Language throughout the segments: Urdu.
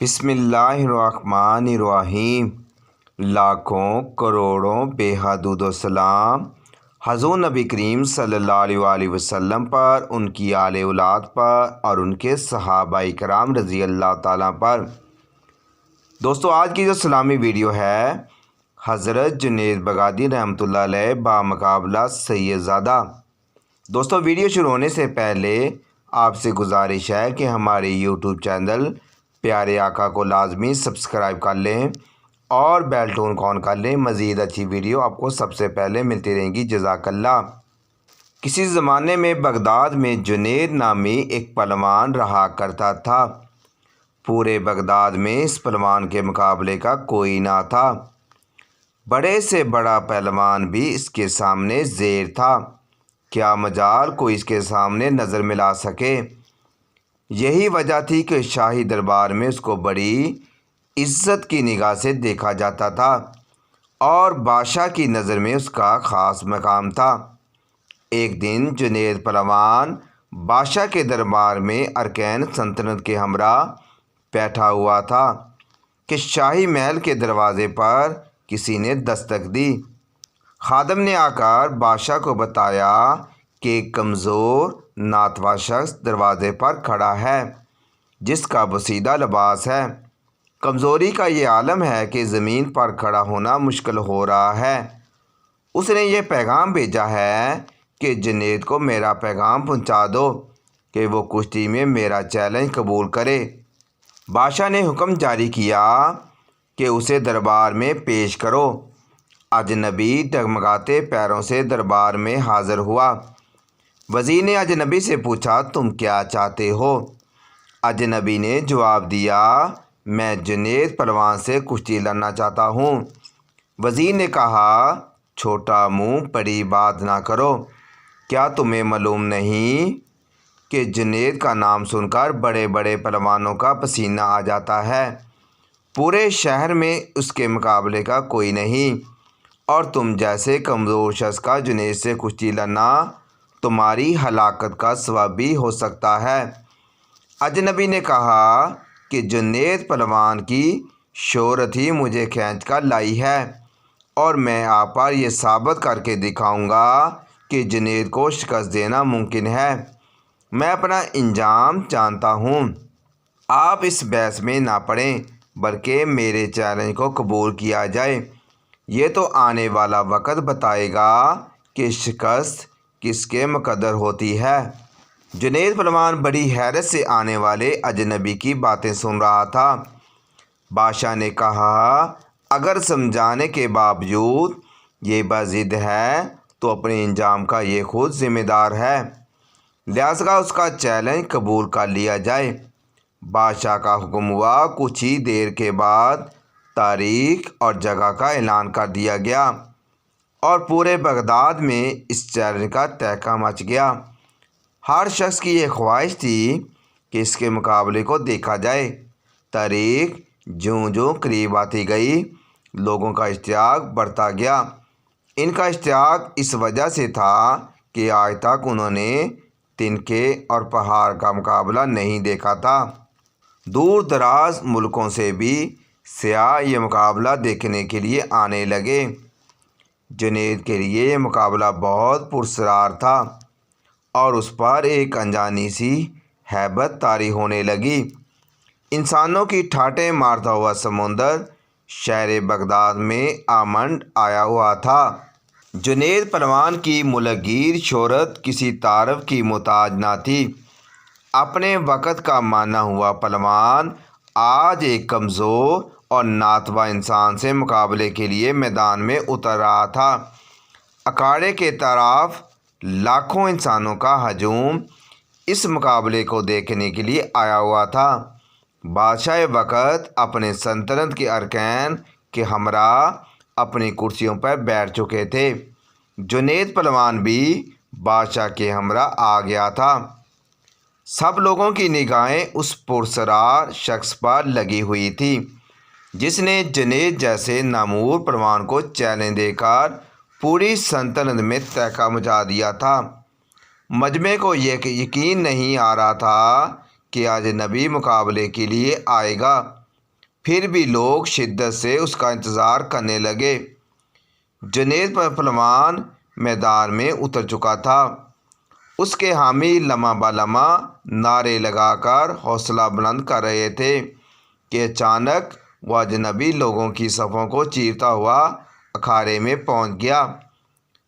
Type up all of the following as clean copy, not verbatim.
بسم اللہ الرحمن الرحیم۔ لاکھوں کروڑوں بے حدود و سلام حضور نبی کریم صلی اللہ علیہ وسلم پر، ان کی آل اولاد پر اور ان کے صحابہ کرام رضی اللہ تعالیٰ پر۔ دوستو، آج کی جو سلامی ویڈیو ہے، حضرت جنید بغدادی رحمۃ اللہ علیہ بامقابلہ سید زادہ۔ دوستو، ویڈیو شروع ہونے سے پہلے آپ سے گزارش ہے کہ ہمارے یوٹیوب چینل پیارے آقا کو لازمی سبسکرائب کر لیں اور بیل ٹون کو آن کر لیں۔ مزید اچھی ویڈیو آپ کو سب سے پہلے ملتی رہیں گی۔ جزاک اللہ۔ کسی زمانے میں بغداد میں جنید نامی ایک پہلوان رہا کرتا تھا۔ پورے بغداد میں اس پہلوان کے مقابلے کا کوئی نہ تھا۔ بڑے سے بڑا پہلوان بھی اس کے سامنے زیر تھا۔ کیا مجال کوئی اس کے سامنے نظر ملا سکے۔ یہی وجہ تھی کہ شاہی دربار میں اس کو بڑی عزت کی نگاہ سے دیکھا جاتا تھا اور بادشاہ کی نظر میں اس کا خاص مقام تھا۔ ایک دن جنید پہلوان بادشاہ کے دربار میں ارکین سلطنت کے ہمراہ بیٹھا ہوا تھا کہ شاہی محل کے دروازے پر کسی نے دستک دی۔ خادم نے آ کر بادشاہ کو بتایا کہ ایک کمزور ناتواں شخص دروازے پر کھڑا ہے جس کا بوسیدہ لباس ہے۔ کمزوری کا یہ عالم ہے کہ زمین پر کھڑا ہونا مشکل ہو رہا ہے۔ اس نے یہ پیغام بھیجا ہے کہ جنید کو میرا پیغام پہنچا دو کہ وہ کشتی میں میرا چیلنج قبول کرے۔ بادشاہ نے حکم جاری کیا کہ اسے دربار میں پیش کرو۔ اجنبی ڈگمگاتے پیروں سے دربار میں حاضر ہوا۔ وزیر نے اجنبی سے پوچھا، تم کیا چاہتے ہو؟ اجنبی نے جواب دیا، میں جنید پہلوان سے کشتی لڑنا چاہتا ہوں۔ وزیر نے کہا، چھوٹا منہ بڑی بات نہ کرو۔ کیا تمہیں معلوم نہیں کہ جنید کا نام سن کر بڑے بڑے پہلوانوں کا پسینہ آ جاتا ہے؟ پورے شہر میں اس کے مقابلے کا کوئی نہیں، اور تم جیسے کمزور شخص کا جنید سے کشتی لڑنا تمہاری ہلاکت کا سبب بھی ہو سکتا ہے۔ اجنبی نے کہا کہ جنید پہلوان کی شہرت ہی مجھے کھینچ کر لائی ہے، اور میں آپ پر یہ ثابت کر کے دکھاؤں گا کہ جنید کو شکست دینا ممکن ہے۔ میں اپنا انجام جانتا ہوں۔ آپ اس بحث میں نہ پڑیں، بلکہ میرے چیلنج کو قبول کیا جائے۔ یہ تو آنے والا وقت بتائے گا کہ شکست کس کے مقدر ہوتی ہے۔ جنید پہلوان بڑی حیرت سے آنے والے اجنبی کی باتیں سن رہا تھا۔ بادشاہ نے کہا، اگر سمجھانے کے باوجود یہ بضد ہے تو اپنے انجام کا یہ خود ذمہ دار ہے، لہذا اس کا چیلنج قبول کر لیا جائے۔ بادشاہ کا حکم ہوا۔ کچھ ہی دیر کے بعد تاریخ اور جگہ کا اعلان کر دیا گیا اور پورے بغداد میں اس چیلنج کا تہلکہ مچ گیا۔ ہر شخص کی یہ خواہش تھی کہ اس کے مقابلے کو دیکھا جائے۔ تاریخ جوں جوں قریب آتی گئی، لوگوں کا اشتیاق بڑھتا گیا۔ ان کا اشتیاق اس وجہ سے تھا کہ آج تک انہوں نے تنکے اور پہاڑ کا مقابلہ نہیں دیکھا تھا۔ دور دراز ملکوں سے بھی سیاح یہ مقابلہ دیکھنے کے لیے آنے لگے۔ جنید کے لیے یہ مقابلہ بہت پراسرار تھا اور اس پر ایک انجانی سی ہیبت طاری ہونے لگی۔ انسانوں کی ٹھاٹیں مارتا ہوا سمندر شہر بغداد میں آمنڈ آیا ہوا تھا۔ جنید پہلوان کی ملک گیر شہرت کسی تعارف کی محتاج نہ تھی۔ اپنے وقت کا مانا ہوا پہلوان آج ایک کمزور اور ناتواں انسان سے مقابلے کے لیے میدان میں اتر رہا تھا۔ اکھاڑے کے طرف لاکھوں انسانوں کا ہجوم اس مقابلے کو دیکھنے کے لیے آیا ہوا تھا۔ بادشاہ وقت اپنے سلطنت کے ارکان کے ہمراہ اپنی کرسیوں پر بیٹھ چکے تھے۔ جنید پہلوان بھی بادشاہ کے ہمراہ آ گیا تھا۔ سب لوگوں کی نگاہیں اس پراسرار شخص پر لگی ہوئی تھی جس نے جنید جیسے نامور پہلوان کو چیلنج دے کر پوری سلطنت میں تہلکہ مچا دیا تھا۔ مجمع کو یقین نہیں آ رہا تھا کہ اجنبی مقابلے کے لیے آئے گا۔ پھر بھی لوگ شدت سے اس کا انتظار کرنے لگے۔ جنید پہلوان میدان میں اتر چکا تھا۔ اس کے حامی لمحہ بہ لمحہ نعرے لگا کر حوصلہ بلند کر رہے تھے کہ اچانک وہ اجنبی لوگوں کی صفوں کو چیرتا ہوا اکھاڑے میں پہنچ گیا۔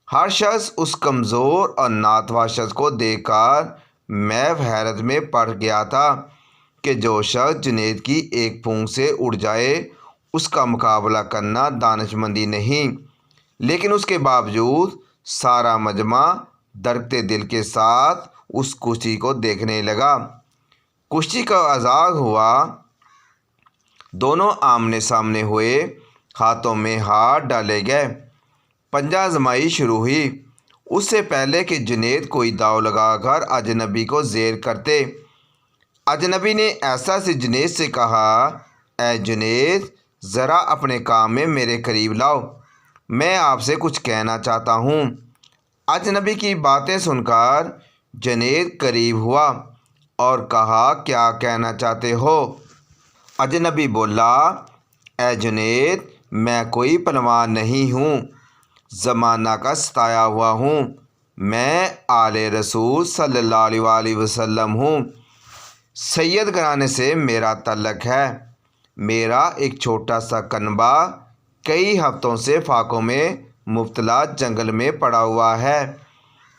ہر شخص اس کمزور اور ناتواں شخص کو دیکھ کر محو حیرت میں پڑ گیا تھا کہ جو شخص جنید کی ایک پھونک سے اڑ جائے اس کا مقابلہ کرنا دانشمندی نہیں، لیکن اس کے باوجود سارا مجمع دھڑکتے دل کے ساتھ اس کشتی کو دیکھنے لگا۔ کشتی کا آغاز ہوا، دونوں آمنے سامنے ہوئے، ہاتھوں میں ہاتھ ڈالے گئے، پنجہ آزمائی شروع ہوئی۔ اس سے پہلے کہ جنید کوئی داؤ لگا کر اجنبی کو زیر کرتے، اجنبی نے ایسا سے جنید سے کہا، اے جنید، ذرا اپنے کام میں میرے قریب لاؤ، میں آپ سے کچھ کہنا چاہتا ہوں۔ اجنبی کی باتیں سن کر جنید قریب ہوا اور کہا، کیا کہنا چاہتے ہو؟ اجنبی بولا، اے جنید، میں کوئی پہلوان نہیں ہوں، زمانہ کا ستایا ہوا ہوں، میں آل رسول صلی اللہ علیہ وآلہ وسلم ہوں، سید گھرانے سے میرا تعلق ہے، میرا ایک چھوٹا سا کنبہ کئی ہفتوں سے فاقوں میں مبتلا جنگل میں پڑا ہوا ہے،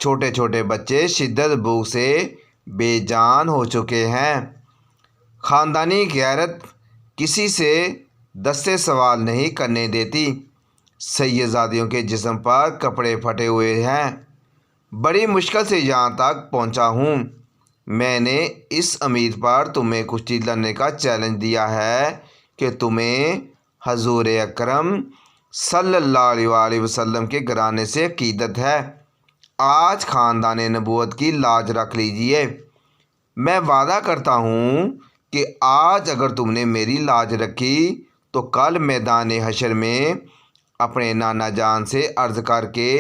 چھوٹے چھوٹے بچے شدت بھوک سے بے جان ہو چکے ہیں، خاندانی غیرت کسی سے دستے سوال نہیں کرنے دیتی، سیدزادیوں کے جسم پر کپڑے پھٹے ہوئے ہیں، بڑی مشکل سے یہاں تک پہنچا ہوں، میں نے اس امید پر تمہیں کشتی لڑنے کا چیلنج دیا ہے کہ تمہیں حضور اکرم صلی اللہ علیہ وآلہ وسلم کے گھرانے سے عقیدت ہے، آج خاندان نبوت کی لاج رکھ لیجئے، میں وعدہ کرتا ہوں کہ آج اگر تم نے میری لاج رکھی تو کل میدان حشر میں اپنے نانا جان سے عرض کر کے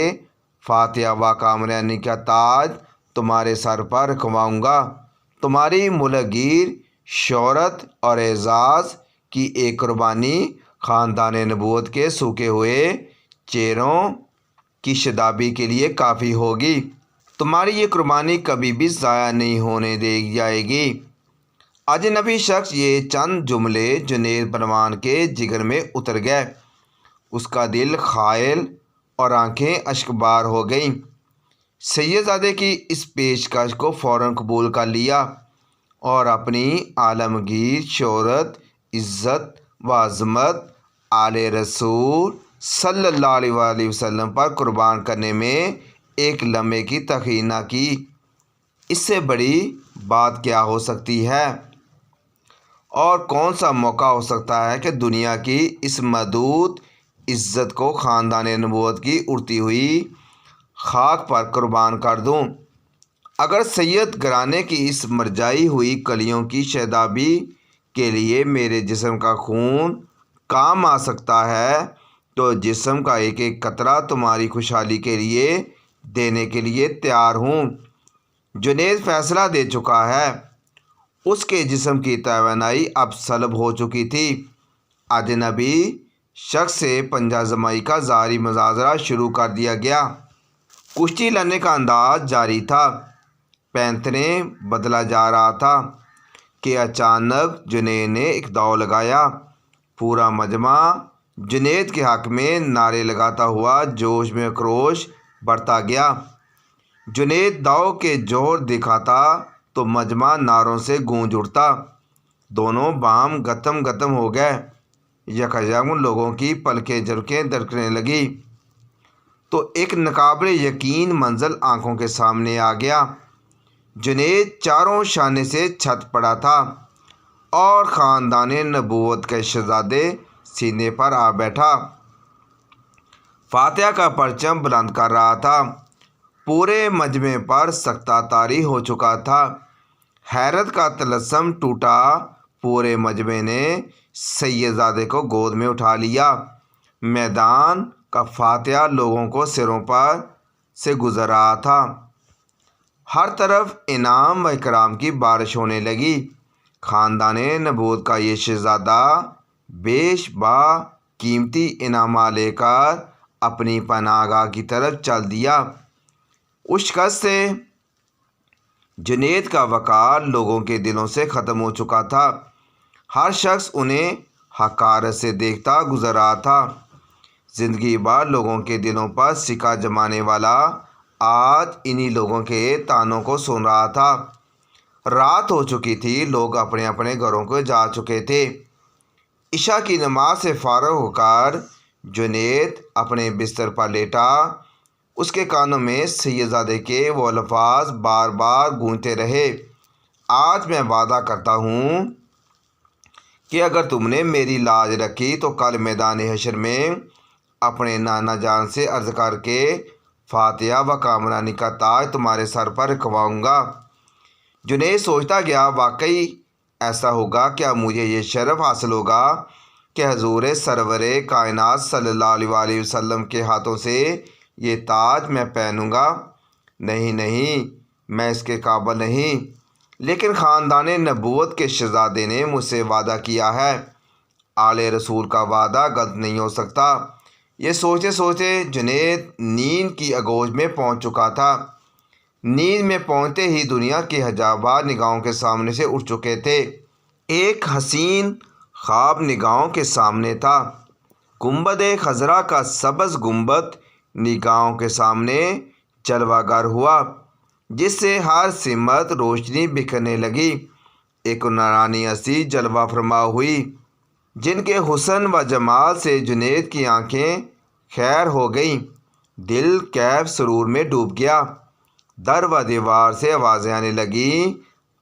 فاتحہ و کامرانی کا تاج تمہارے سر پر رکھواؤں گا، تمہاری ملک گیر شہرت اور اعزاز کی ایک قربانی خاندان نبوت کے سوکھے ہوئے چہروں کی شادابی کے لیے کافی ہوگی، تمہاری یہ قربانی کبھی بھی ضائع نہیں ہونے دی جائے گی۔ اجنبی شخص یہ چند جملے جنید پہلوان کے جگر میں اتر گئے، اس کا دل خائل اور آنکھیں اشکبار ہو گئیں، سیدزادے کی اس پیشکش کو فوراً قبول کر لیا اور اپنی عالمگیر شہرت، عزت و عظمت آل رسول صلی اللہ علیہ وآلہ وسلم پر قربان کرنے میں ایک لمحے کی تاخیر نہ کی۔ اس سے بڑی بات کیا ہو سکتی ہے اور کون سا موقع ہو سکتا ہے کہ دنیا کی اس محدود عزت کو خاندان نبوت کی اڑتی ہوئی خاک پر قربان کر دوں۔ اگر سید گھرانے کی اس مرجھائی ہوئی کلیوں کی شادابی کے لیے میرے جسم کا خون کام آ سکتا ہے تو جسم کا ایک ایک قطرہ تمہاری خوشحالی کے لیے دینے کے لیے تیار ہوں۔ جنید فیصلہ دے چکا ہے، اس کے جسم کی توانائی اب سلب ہو چکی تھی۔ اجنبی شخص سے پنجہ آزمائی کا ظاہری مناظرہ شروع کر دیا گیا۔ کشتی لڑنے کا انداز جاری تھا، پینتریں بدلا جا رہا تھا کہ اچانک جنید نے ایک داؤ لگایا، پورا مجمع جنید کے حق میں نعرے لگاتا ہوا جوش میں خروش بڑھتا گیا، جنید داؤ کے جوہر دکھاتا تو مجمع نعروں سے گونج اٹھتا، دونوں بام گتم گتم ہو گئے، یکایک لوگوں کی پلکیں جھپکیں دھڑکنے لگی تو ایک ناقابل یقین منظر آنکھوں کے سامنے آ گیا، جنید چاروں شانے سے چھت پڑا تھا اور خاندان نبوت کا شہزادے سینے پر آ بیٹھا، فاتحہ کا پرچم بلند کر رہا تھا، پورے مجمع پر سکتہ طاری ہو چکا تھا، حیرت کا طلسم ٹوٹا، پورے مجمع نے سیدزادے کو گود میں اٹھا لیا، میدان کا فاتحہ لوگوں کو سروں پر سے گزر رہا تھا، ہر طرف انعام و اکرام کی بارش ہونے لگی، خاندان نبوت کا یہ شہزادہ بیش با قیمتی انعامات لے کر اپنی پناہ گاہ کی طرف چل دیا۔ اس شخص سے جنید کا وقار لوگوں کے دلوں سے ختم ہو چکا تھا۔ ہر شخص انہیں حقارت سے دیکھتا گزر رہا تھا۔ زندگی بھر لوگوں کے دلوں پر سکہ جمانے والا آج انہی لوگوں کے طعنوں کو سن رہا تھا۔ رات ہو چکی تھی، لوگ اپنے اپنے گھروں کو جا چکے تھے۔ عشاء کی نماز سے فارغ ہو کر جنید اپنے بستر پر لیٹا۔ اس کے کانوں میں سیدزادے کے وہ الفاظ بار بار گونجتے رہے، آج میں وعدہ کرتا ہوں کہ اگر تم نے میری لاج رکھی تو کل میدان حشر میں اپنے نانا جان سے عرض کر کے فاتحہ و کامرانی کا تاج تمہارے سر پر رکھواؤں گا۔ جنید سوچتا گیا، واقعی ایسا ہوگا کیا؟ مجھے یہ شرف حاصل ہوگا کہ حضور سرور کائنات صلی اللہ علیہ وسلم کے ہاتھوں سے یہ تاج میں پہنوں گا؟ نہیں، میں اس کے قابل نہیں، لیکن خاندان نبوت کے شہزادے نے مجھ سے وعدہ کیا ہے، آل رسول کا وعدہ غلط نہیں ہو سکتا۔ یہ سوچتے سوچتے جنید نیند کی آغوش میں پہنچ چکا تھا۔ نیند میں پہنچتے ہی دنیا کے حجابات نگاہوں کے سامنے سے اٹھ چکے تھے۔ ایک حسین خواب نگاہوں کے سامنے تھا۔ گنبد خضرا کا سبز گنبد نگاہوں کے سامنے جلوہ گر ہوا، جس سے ہر سمت روشنی بکھرنے لگی۔ ایک نورانی ہستی جلوہ فرما ہوئی، جن کے حسن و جمال سے جنید کی آنکھیں خیر ہو گئیں۔ دل کیف سرور میں ڈوب گیا۔ در و دیوار سے آوازیں آنے لگیں،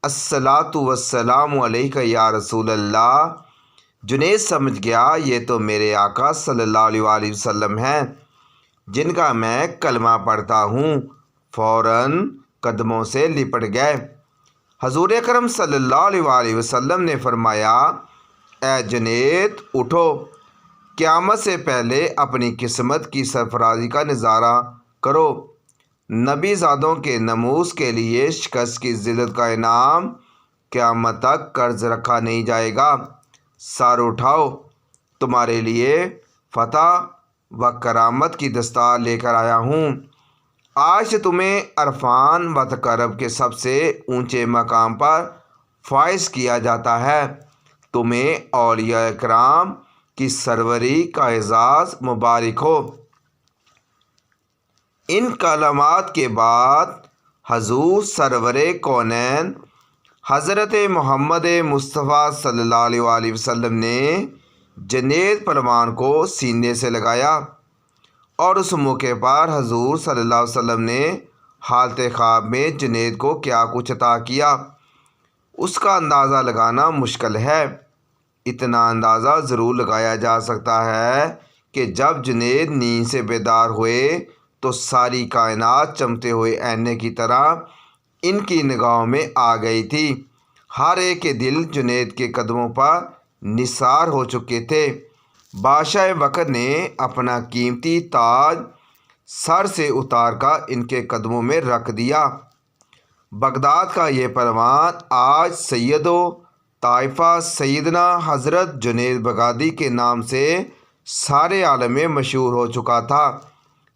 الصلاۃ والسلام علیک یا رسول اللہ۔ جنید سمجھ گیا یہ تو میرے آقا صلی اللہ علیہ وسلم ہیں، جن کا میں کلمہ پڑھتا ہوں۔ فوراً قدموں سے لپٹ گئے۔ حضور اکرم صلی اللہ علیہ وسلم نے فرمایا، اے جنید اٹھو، قیامت سے پہلے اپنی قسمت کی سرفرازی کا نظارہ کرو۔ نبی زادوں کے ناموس کے لیے شکست کی ذلت کا انعام قیامت تک قرض رکھا نہیں جائے گا۔ سر اٹھاؤ، تمہارے لیے فتح و کرامت کی دستار لے کر آیا ہوں۔ آج سے تمہیں عرفان و تقرب کے سب سے اونچے مقام پر فائز کیا جاتا ہے۔ تمہیں اولیاء کرام کی سروری کا اعزاز مبارک ہو۔ ان کلمات کے بعد حضور سرور کونین حضرت محمد مصطفیٰ صلی اللہ علیہ وسلم نے جنید پروان کو سینے سے لگایا، اور اس موقع پر حضور صلی اللہ علیہ وسلم نے حالت خواب میں جنید کو کیا کچھ عطا کیا، اس کا اندازہ لگانا مشکل ہے۔ اتنا اندازہ ضرور لگایا جا سکتا ہے کہ جب جنید نیند سے بیدار ہوئے تو ساری کائنات چمکتے ہوئے آئینے کی طرح ان کی نگاہوں میں آ گئی تھی۔ ہر ایک کے دل جنید کے قدموں پر نثار ہو چکے تھے۔ بادشاہ وقت نے اپنا قیمتی تاج سر سے اتار کر ان کے قدموں میں رکھ دیا۔ بغداد کا یہ پروان آج سید و طائفہ سیدنا حضرت جنید بغدادی کے نام سے سارے عالم میں مشہور ہو چکا تھا۔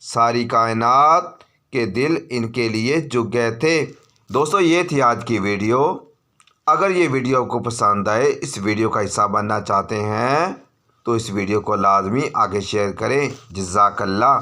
ساری کائنات کے دل ان کے لیے جھک گئے تھے۔ دوستو، یہ تھی آج کی ویڈیو۔ اگر یہ ویڈیو آپ کو پسند آئے، اس ویڈیو کا حصہ بننا چاہتے ہیں تو اس ویڈیو کو لازمی آگے شیئر کریں۔ جزاک اللہ۔